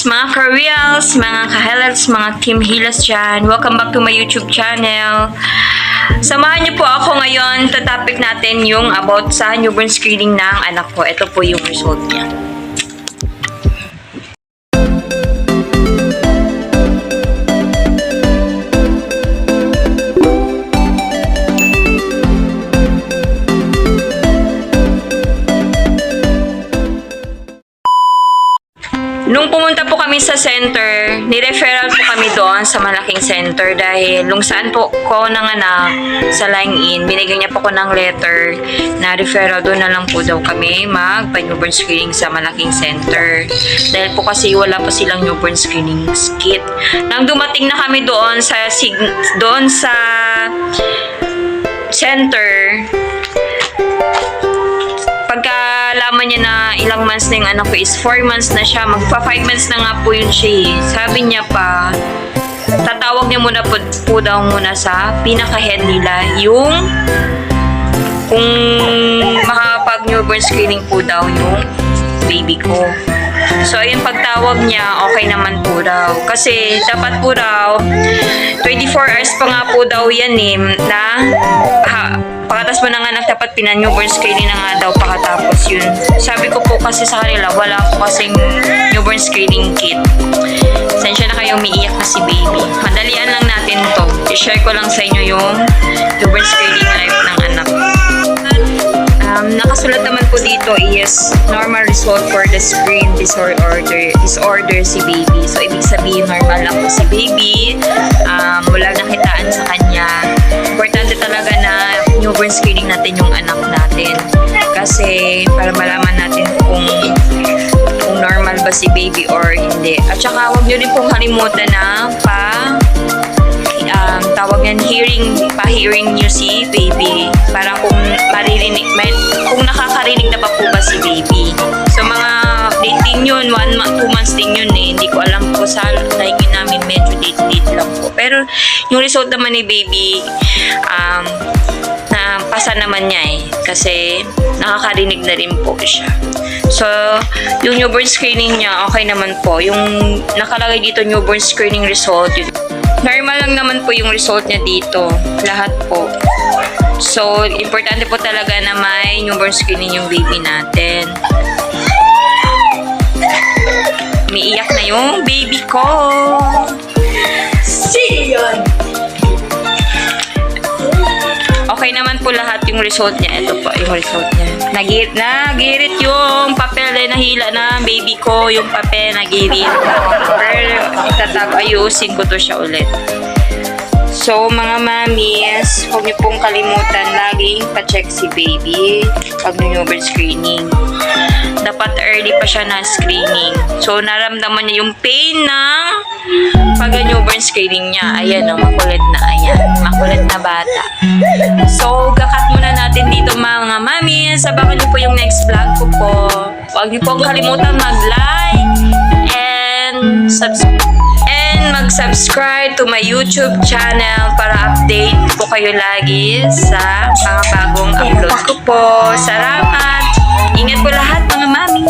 mga ka-reals, mga ka-highlights, mga Team Hilas dyan. Welcome back to my YouTube channel. Samahan niyo po ako ngayon. Topic natin yung about sa newborn screening ng anak ko. Ito po yung result niya. Nung pumunta po kami sa center, ni-referral po kami doon sa malaking center dahil nung saan po ko nanganak sa Line-In, binigyan niya po ko ng letter na referral, doon na lang po daw kami magpa-newborn screening sa malaking center. Dahil po kasi wala pa silang newborn screening kit. Nang dumating na kami doon sa center, pagkalaman niya na ilang months na yung anak ko is 4 months na siya. Magpa 5 months na nga po yun siya. Sabi niya pa, tatawag niya muna po daw muna sa pinaka-head nila yung kung makapag-newborn screening po daw yung baby ko. So, ayun, pagtawag niya, okay naman po daw. Kasi, dapat po daw, 24 hours pa nga po daw yan na pagkatas mo ng anak, dapat pina-newborn screening na nga daw pagkatapos yun. Sabi ko po kasi sa kanila, wala po kasing newborn screening kit. Sensya na kayo, umiiyak na si baby. Madalian lang natin to. I-share ko lang sa inyo yung newborn screening life ng anak. Nakasulat naman po dito is normal result for the screen disorder si baby. So, ibig sabihin normal lang po si baby. Wala nakitaan sa kanya. Importante talaga na newborn screening natin yung anak natin. Kasi, para malaman natin kung normal ba si baby or hindi. At saka, huwag nyo rin pong kalimutan na tawag yan, pa-hearing nyo si baby para kung kung nakakarinig na pa po ba si baby. So, mga dating yun, 1 month, 2 months din yun eh. Hindi ko alam po sa like namin, medyo date lang po. Pero, yung result naman ni baby, pasa naman niya eh. Kasi, nakakarinig na rin po siya. So, yung newborn screening niya, okay naman po. Yung nakalagay dito, newborn screening result, yun. Normal lang naman po yung result niya dito. Lahat po. So, importante po talaga na may newborn screening yung baby natin. Umiiyak na yung baby ko. See yun! Okay naman po lahat yung result niya. Ito po yung result niya. Nagirit yung papel na nahila na baby ko. Yung papel nagirit. Pero ayusin ko to siya ulit. So, mga mamis, huwag niyo pong kalimutan laging pa-check si baby pag newborn screening. Dapat early pa siya na screening. So, naramdaman niya yung pain ng pag-newborn screening niya. Ayan, makulit na. Ayan, makulit na bata. So, kakat muna natin dito mga mamis. Sabakan niyo po yung next vlog ko po. Huwag niyo pong kalimutan mag-like and mag-subscribe to my YouTube channel para update po kayo lagi sa mga bagong upload ko po. Salamat! Ingat po lahat mga mami!